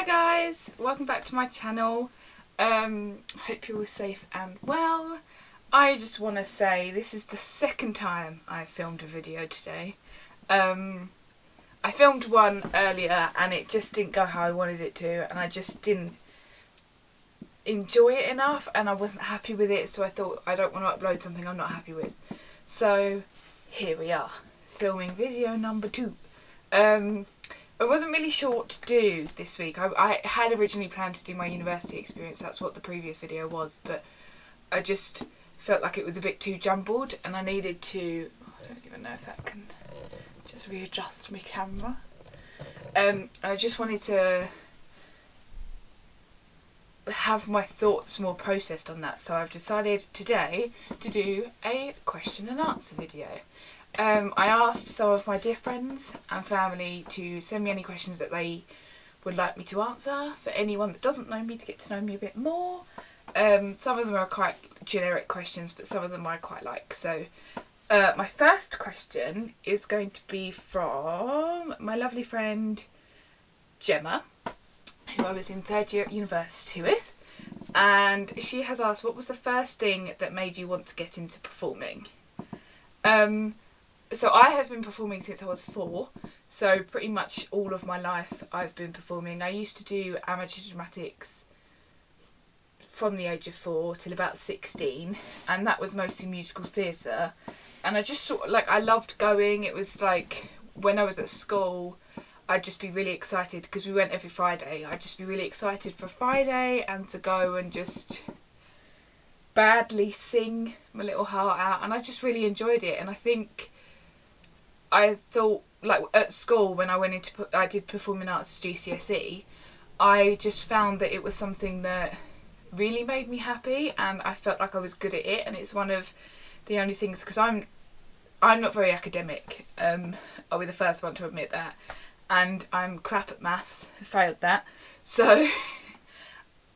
guys, welcome back to my channel. Hope you're all safe and well. I just want to say this is the second time I filmed a video today. I filmed one earlier and it just didn't go how I wanted it to, and I just didn't enjoy it enough and I wasn't happy with it, so I thought I don't want to upload something I'm not happy with. So here we are, filming video number 2. I wasn't really sure what to do this week. I had originally planned to do my university experience, that's what the previous video was, but I just felt like it was a bit too jumbled and I needed to, I don't even know if that can just readjust my camera. I just wanted to have my thoughts more processed on that, so I've decided today to do a question and answer video. I asked some of my dear friends and family to send me any questions that they would like me to answer, for anyone that doesn't know me to get to know me a bit more. Some of them are quite generic questions, but some of them I quite like. So my first question is going to be from my lovely friend Gemma, who I was in 3rd year at university with, and she has asked, what was the first thing that made you want to get into performing? So I have been performing since I was 4, so pretty much all of my life I've been performing. I used to do amateur dramatics from the age of 4 till about 16, and that was mostly musical theatre, and I just sort of, like, I loved going. It was like, when I was at school, I'd just be really excited, because we went every Friday, I'd just be really excited for Friday and to go and just badly sing my little heart out, and I just really enjoyed it. And I thought, like, at school when I went into, I did performing arts at GCSE, I just found that it was something that really made me happy and I felt like I was good at it, and it's one of the only things, because I'm not very academic, I'll be the first one to admit that, and I'm crap at maths, I failed that, so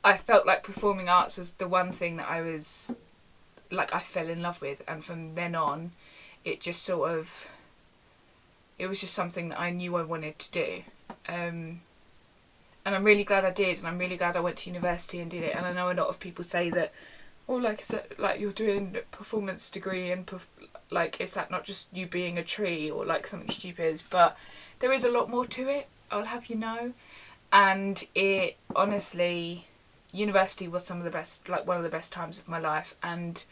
I felt like performing arts was the one thing that I was, like, I fell in love with, and from then on it just sort of, it was just something that I knew I wanted to do, and I'm really glad I did, and I'm really glad I went to university and did it. And I know a lot of people say that, oh, like, is that, like, you're doing a performance degree and like, is that not just you being a tree or like something stupid? But there is a lot more to it, I'll have you know. And it, honestly, university was some of the best, like, one of the best times of my life, and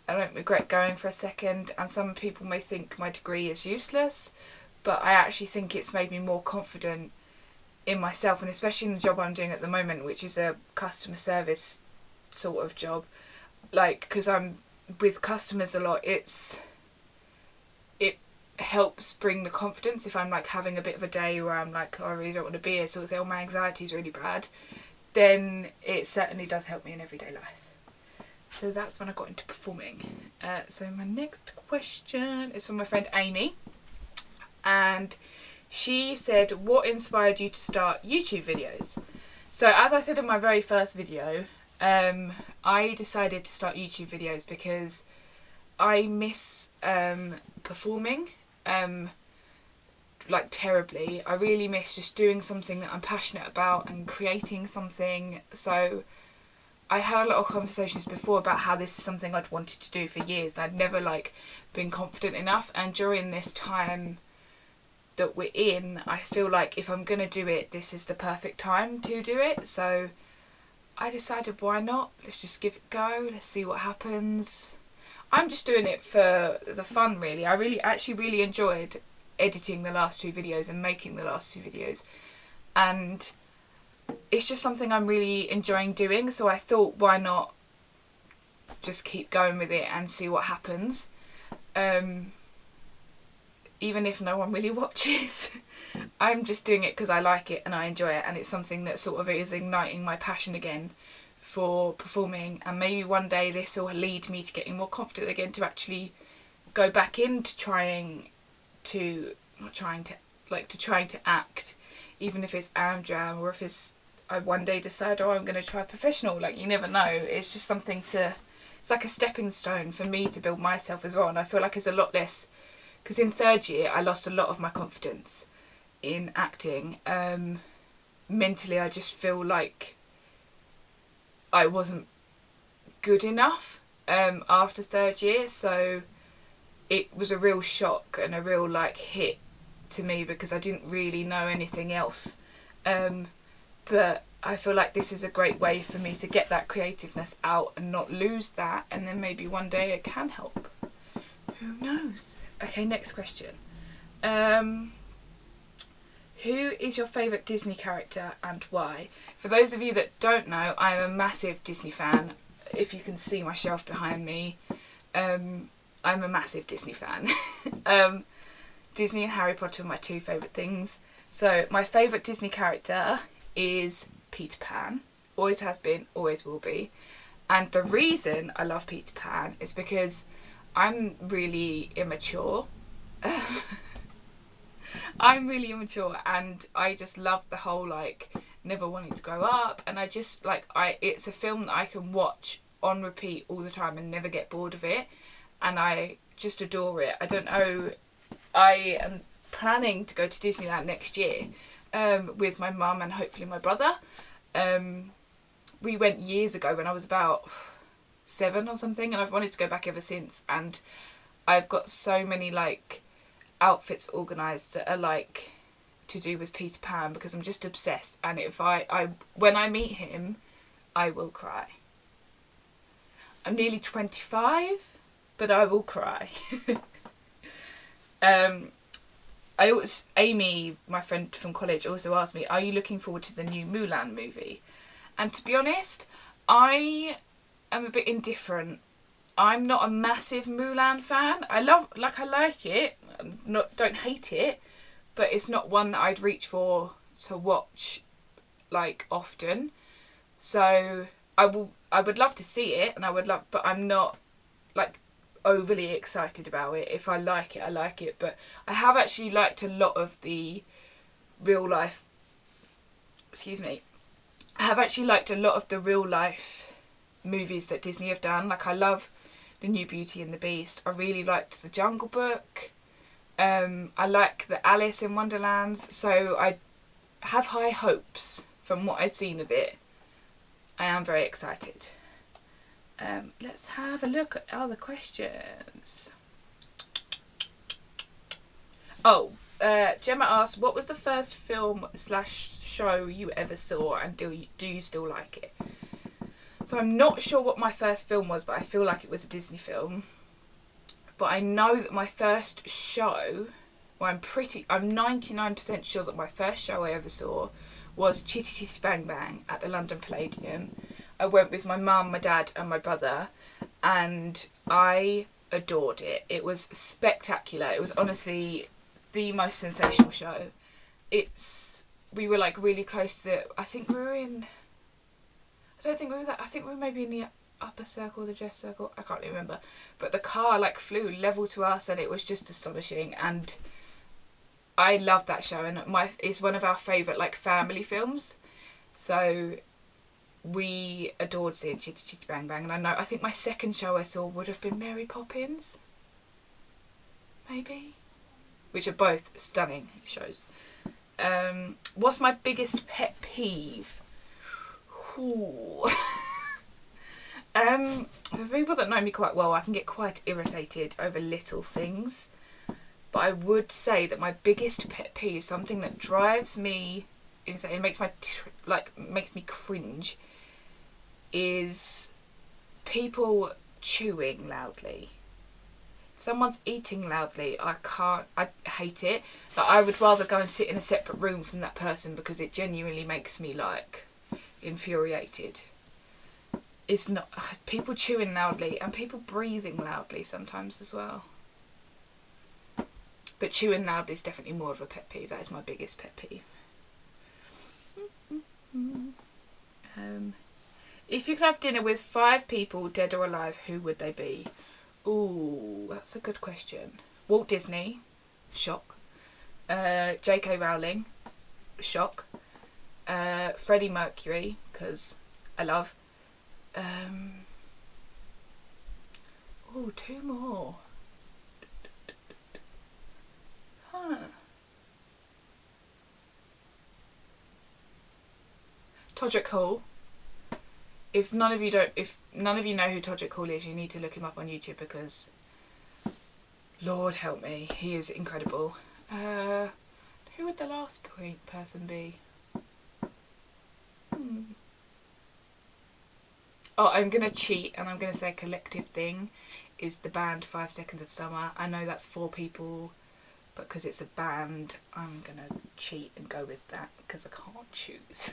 I don't regret going for a second. And some people may think my degree is useless, but I actually think it's made me more confident in myself, and especially in the job I'm doing at the moment, which is a customer service sort of job, like, because I'm with customers a lot, it helps bring the confidence. If I'm like having a bit of a day where I'm like, oh, I really don't want to be here, sort of thing, or my anxiety is really bad, then it certainly does help me in everyday life. So that's when I got into performing. So my next question is from my friend Amy, and she said, what inspired you to start YouTube videos? So as I said in my very first video, I decided to start YouTube videos because I miss performing, like, terribly. I really miss just doing something that I'm passionate about and creating something. So I had a lot of conversations before about how this is something I'd wanted to do for years, and I'd never, like, been confident enough. And during this time that we're in, I feel like if I'm gonna do it, this is the perfect time to do it. So I decided, why not? Let's just give it a go, let's see what happens. I'm just doing it for the fun, really. I actually really enjoyed editing the last 2 videos and making the last 2 videos, and it's just something I'm really enjoying doing, so I thought, why not just keep going with it and see what happens. Even if no one really watches, I'm just doing it because I like it and I enjoy it, and it's something that sort of is igniting my passion again for performing. And maybe one day this will lead me to getting more confident again, to actually go back into trying to act, even if it's am or if it's, I one day decide, oh, I'm going to try professional. Like, you never know. It's just something to, it's like a stepping stone for me to build myself as well. And I feel like it's a lot less, because in 3rd year I lost a lot of my confidence in acting, mentally I just feel like I wasn't good enough after third year, so it was a real shock and a real like hit to me because I didn't really know anything else. But I feel like this is a great way for me to get that creativeness out and not lose that, and then maybe one day it can help. Who knows? Okay, next question. Who is your favourite Disney character and why? For those of you that don't know, I am a massive Disney fan. If you can see my shelf behind me, I'm a massive Disney fan. Disney and Harry Potter are my two favourite things. So my favourite Disney character is Peter Pan. Always has been, always will be. And the reason I love Peter Pan is because I'm really immature. I'm really immature, and I just love the whole like never wanting to grow up, and I just like it's a film that I can watch on repeat all the time and never get bored of it, and I just adore it. I don't know, I am planning to go to Disneyland next year with my mum and hopefully my brother. We went years ago when I was about 7 or something, and I've wanted to go back ever since, and I've got so many like outfits organised that are like to do with Peter Pan because I'm just obsessed, and if I when I meet him I will cry. I'm nearly 25 but I will cry. Amy, my friend from college, also asked me, are you looking forward to the new Mulan movie? And to be honest, I am a bit indifferent. I'm not a massive Mulan fan. I like it, don't hate it, but it's not one that I'd reach for to watch like often. So I would love to see it, and but I'm not like overly excited about it. If I like it, I like it. But I have actually liked a lot of the real life. I have actually liked a lot of the real life movies that Disney have done. Like I love the new Beauty and the Beast. I really liked the Jungle Book. I like the Alice in Wonderlands. So I have high hopes from what I've seen of it. I am very excited. Let's have a look at other questions. Oh, Gemma asked, what was the first film / show you ever saw, and do you still like it? So I'm not sure what my first film was, but I feel like it was a Disney film. But I know that my first show, well, I'm 99% sure that my first show I ever saw was Chitty Chitty Bang Bang at the London Palladium. I went with my mum, my dad and my brother, and I adored it. It was spectacular. It was honestly the most sensational show. We were like really close to I think we were in, I don't think we were that, I think we were maybe in the upper circle, the dress circle, I can't remember. But the car like flew level to us, and it was just astonishing, and I love that show, and it's one of our favourite like family films. So we adored seeing Chitty Chitty Bang Bang, and I think my second show I saw would have been Mary Poppins, maybe, which are both stunning shows. What's my biggest pet peeve? For people that know me quite well, I can get quite irritated over little things, but I would say that my biggest pet peeve, something that drives me insane, it makes me cringe, is people chewing loudly. If someone's eating loudly, I hate it. Like, I would rather go and sit in a separate room from that person because it genuinely makes me like infuriated. It's not people chewing loudly and people breathing loudly sometimes as well. But chewing loudly is definitely more of a pet peeve. That is my biggest pet peeve. If you could have dinner with 5 people, dead or alive, who would they be? Ooh, that's a good question. Walt Disney, shock. J.K. Rowling, shock. Freddie Mercury, because I love. Ooh, 2 more. Todrick Hall. If none of you know who Todrick Hall is, you need to look him up on YouTube because, Lord help me, he is incredible. Who would the last person be? Oh, I'm going to cheat and I'm going to say Collective Thing is the band 5 Seconds of Summer. I know that's 4 people, but because it's a band, I'm going to cheat and go with that because I can't choose.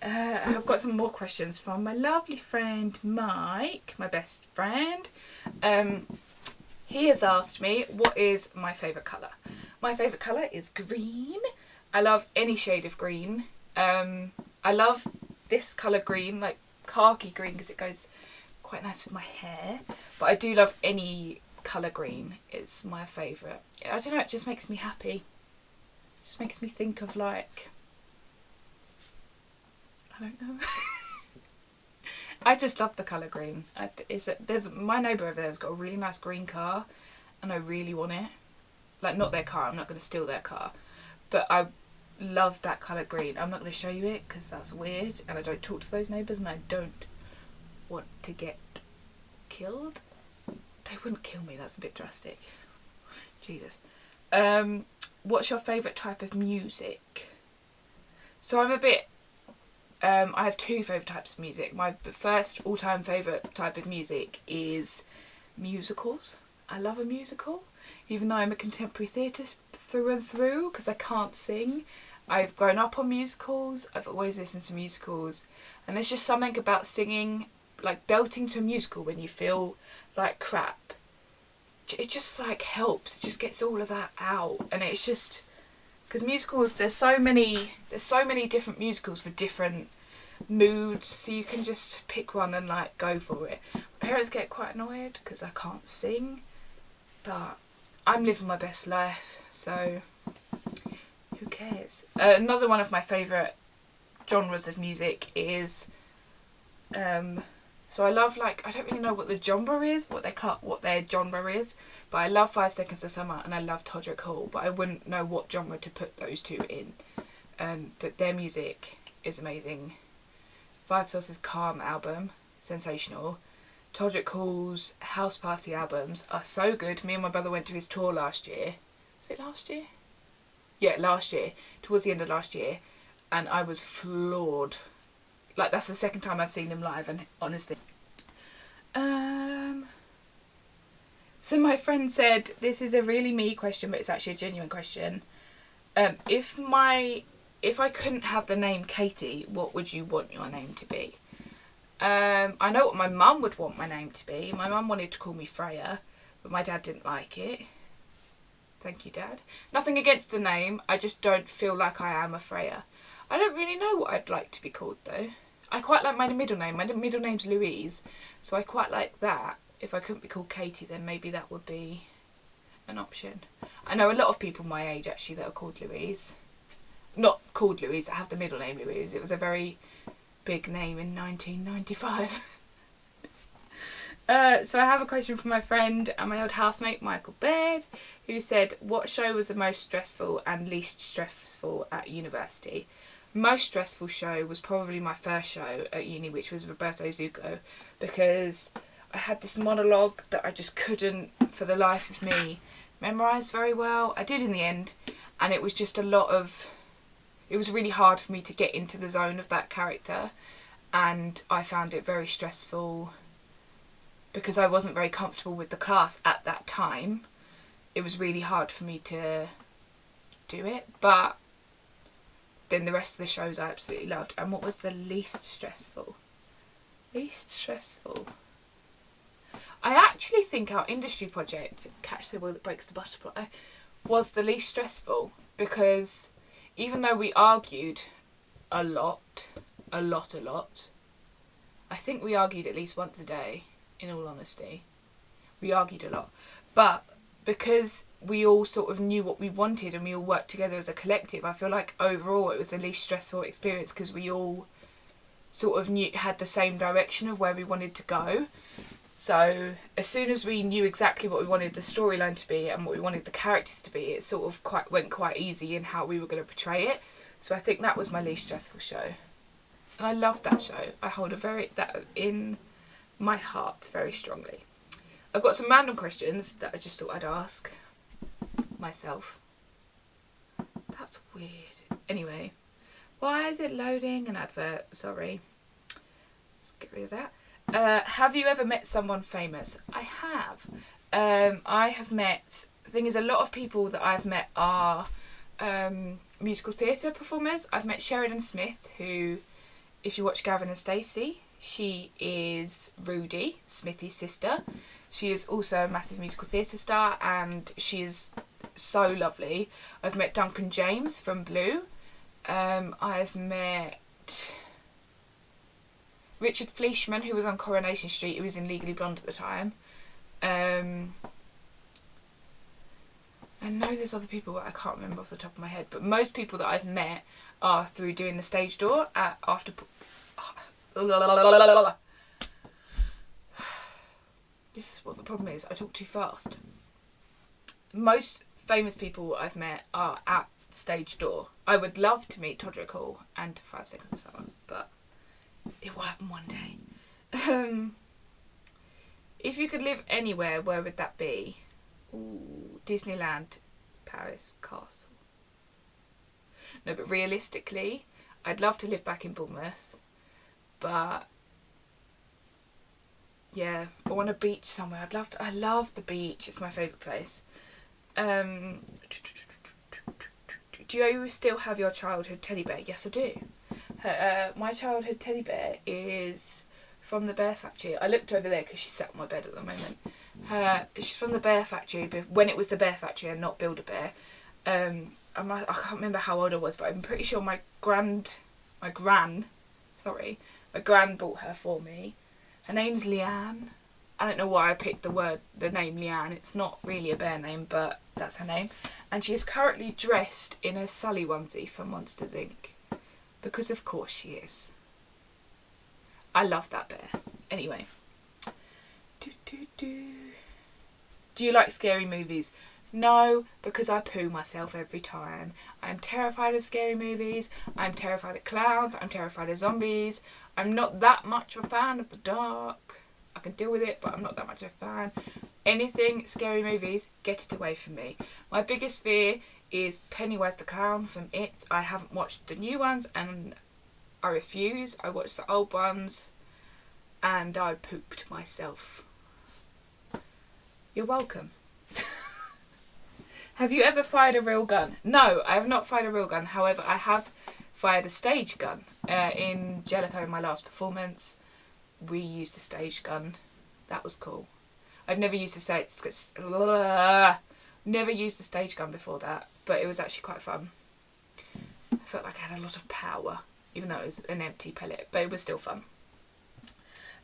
I've got some more questions from my lovely friend Mike, my best friend. He has asked me, what is my favourite colour? My favourite colour is green. I love any shade of green. I love this colour green, like khaki green, because it goes quite nice with my hair. But I do love any colour green. It's my favourite. I don't know, it just makes me happy. It just makes me think of like... I don't know. I just love the colour green. There's my neighbour over there has got a really nice green car and I really want it. Like, not their car, I'm not going to steal their car. But I love that colour green. I'm not going to show you it because that's weird and I don't talk to those neighbours and I don't want to get killed. They wouldn't kill me, that's a bit drastic. Jesus. What's your favourite type of music? So I'm a bit... I have 2 favourite types of music. My first all-time favourite type of music is musicals. I love a musical, even though I'm a contemporary theatre through and through, because I can't sing. I've grown up on musicals, I've always listened to musicals, and there's just something about singing, like belting to a musical when you feel like crap. It just like helps, it just gets all of that out, and it's just... Because musicals, there's so many different musicals for different moods, so you can just pick one and like go for it. My parents get quite annoyed because I can't sing, but I'm living my best life, so who cares? Another one of my favourite genres of music is, so I love, like, I don't really know what the genre is, what their genre is, but I love 5 Seconds of Summer and I love Todrick Hall, but I wouldn't know what genre to put those 2 in. But their music is amazing. Five Sauce's Calm album, sensational. Todrick Hall's House Party albums are so good. Me and my brother went to his tour last year. Was it last year? Yeah, last year. Towards the end of last year. And I was floored. Like, that's the second time I've seen him live, and honestly. So my friend said, this is a really me question, but it's actually a genuine question. If I couldn't have the name Katie, what would you want your name to be? I know what my mum would want my name to be. My mum wanted to call me Freya, but my dad didn't like it. Thank you, Dad. Nothing against the name, I just don't feel like I am a Freya. I don't really know what I'd like to be called though. I quite like my middle name. My middle name's Louise, so I quite like that. If I couldn't be called Katie, then maybe that would be an option. I know a lot of people my age actually that are called Louise. Not called Louise, that have the middle name Louise. It was a very big name in 1995. So I have a question from my friend and my old housemate Michael Baird, who said, what show was the most stressful and least stressful at university? Most stressful show was probably my first show at uni, which was Roberto Zucco, because I had this monologue that I just couldn't, for the life of me, memorise very well. I did in the end, and it was just a lot of... It was really hard for me to get into the zone of that character, and I found it very stressful because I wasn't very comfortable with the class at that time. It was really hard for me to do it, but then the rest of the shows I absolutely loved. And what was the least stressful? Least stressful. I actually think our industry project, Catch the Wheel That Breaks the Butterfly, was the least stressful, because even though we argued a lot, I think we argued at least once a day, in all honesty. We argued a lot. But because we all sort of knew what we wanted and we all worked together as a collective, I feel like overall it was the least stressful experience because we all sort of had the same direction of where we wanted to go. So as soon as we knew exactly what we wanted the storyline to be and what we wanted the characters to be, it sort of went quite easy in how we were going to portray it. So I think that was my least stressful show. And I love that show. I hold that in my heart very strongly. I've got some random questions that I just thought I'd ask myself. That's weird. Anyway, why is it loading an advert? Sorry. Let's get rid of that. Have you ever met someone famous? I have. I have met... The thing is, a lot of people that I've met are musical theatre performers. I've met Sheridan Smith, who, if you watch Gavin and Stacey, she is Rudy, Smithy's sister. She is also a massive musical theatre star, and she is so lovely. I've met Duncan James from Blue. I've met Richard Fleischman, who was on Coronation Street, who was in Legally Blonde at the time. I know there's other people that I can't remember off the top of my head, but most people that I've met are through doing the stage door at after. This is what the problem is. I talk too fast. Most famous people I've met are at stage door. I would love to meet Todrick Hall and 5 Seconds of Summer, but it will happen one day. If you could live anywhere, where would that be? Ooh, Disneyland, Paris, Castle. No, but realistically, I'd love to live back in Bournemouth, but yeah, I want a beach somewhere. I love the beach. It's my favourite place. Do you still have your childhood teddy bear? Yes, I do. My childhood teddy bear is from the Bear Factory. I looked over there because she's sat on my bed at the moment. She's from the Bear Factory, but when it was the Bear Factory and not Build-A-Bear. I can't remember how old I was, but I'm pretty sure my gran bought her for me. Her name's Leanne. I don't know why I picked the name Leanne. It's not really a bear name, but that's her name. And she is currently dressed in a Sally onesie from Monsters Inc. Because of course she is. I love that bear. Anyway. Do you like scary movies? No, because I poo myself every time. I'm terrified of scary movies. I'm terrified of clowns. I'm terrified of zombies. I'm not that much a fan of the dark. I can deal with it, but I'm not that much of a fan. Anything scary movies, get it away from me. My biggest fear is Pennywise the Clown from It. I haven't watched the new ones and I refuse. I watched the old ones and I pooped myself. You're welcome. Have you ever fired a real gun? No, I have not fired a real gun. However, I have fired a stage gun. In Jellicoe, in my last performance, we used a stage gun. That was cool. I've never used a stage gun before that, but it was actually quite fun. I felt like I had a lot of power, even though it was an empty pellet, but it was still fun.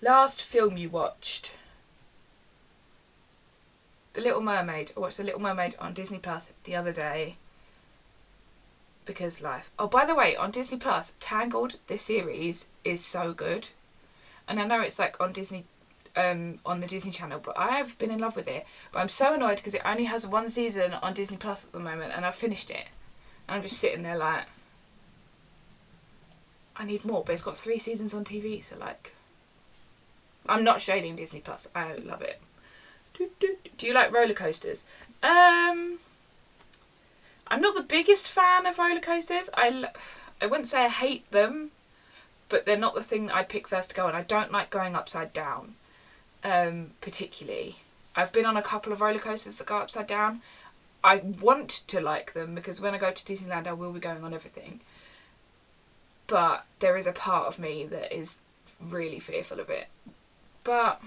Last film you watched? The Little Mermaid. I watched The Little Mermaid on Disney Plus the other day. Because life. Oh, by the way, on Disney Plus, Tangled, this series, is so good. And I know it's like on Disney, on the Disney Channel, but I have been in love with it. But I'm so annoyed because it only has one season on Disney Plus at the moment, and I've finished it. And I'm just sitting there like, I need more, but it's got 3 seasons on TV, so like, I'm not shading Disney Plus. I love it. Do you like roller coasters? I'm not the biggest fan of roller coasters. I wouldn't say I hate them, but they're not the thing that I'd pick first to go on. I don't like going upside down, particularly. I've been on a couple of roller coasters that go upside down. I want to like them because when I go to Disneyland I will be going on everything. But there is a part of me that is really fearful of it. But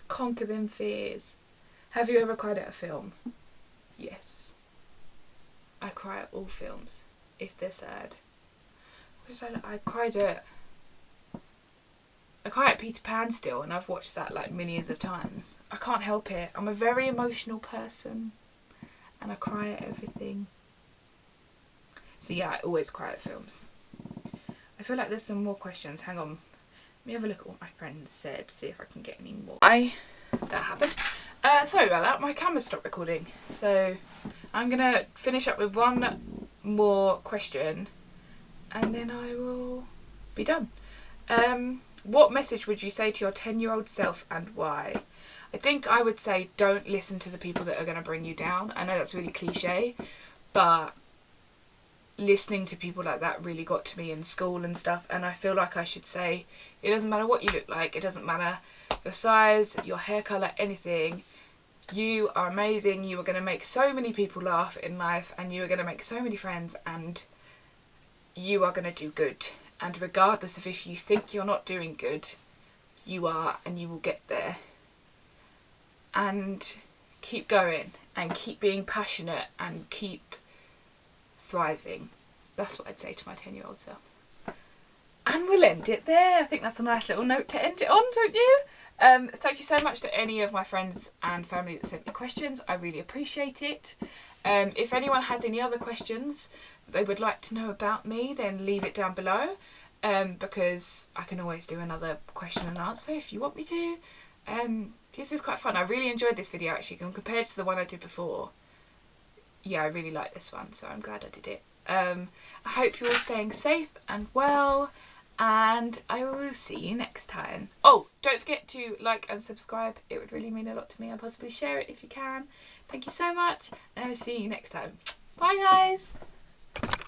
conquer them fears. Have you ever cried at a film? Yes. I cry at all films if they're sad. I cry at Peter Pan still, and I've watched that like millions of times. I can't help it. I'm a very emotional person and I cry at everything. So yeah, I always cry at films. I feel like there's some more questions. Hang on. Let me have a look at what my friend said, see if I can get any more. That happened. Sorry about that, my camera stopped recording. So I'm going to finish up with one more question and then I will be done. What message would you say to your 10-year-old self and why? I think I would say don't listen to the people that are going to bring you down. I know that's really cliche, but listening to people like that really got to me in school and stuff, and I feel like I should say it doesn't matter what you look like, it doesn't matter your size, your hair colour, anything. You are amazing, you are going to make so many people laugh in life, and you are going to make so many friends, and you are going to do good. And regardless of if you think you're not doing good, you are, and you will get there. And keep going, and keep being passionate, and keep thriving. That's what I'd say to my 10-year-old self. And we'll end it there. I think that's a nice little note to end it on, don't you? Thank you so much to any of my friends and family that sent me questions. I really appreciate it. If anyone has any other questions that they would like to know about me, then leave it down below, because I can always do another question and answer if you want me to. This is quite fun. I really enjoyed this video actually, compared to the one I did before. Yeah, I really like this one, so I'm glad I did it. I hope you're all staying safe and well, and I will see you next time. Oh, don't forget to like and subscribe. It would really mean a lot to me, and possibly share it if you can. Thank you so much, and I will see you next time. Bye guys!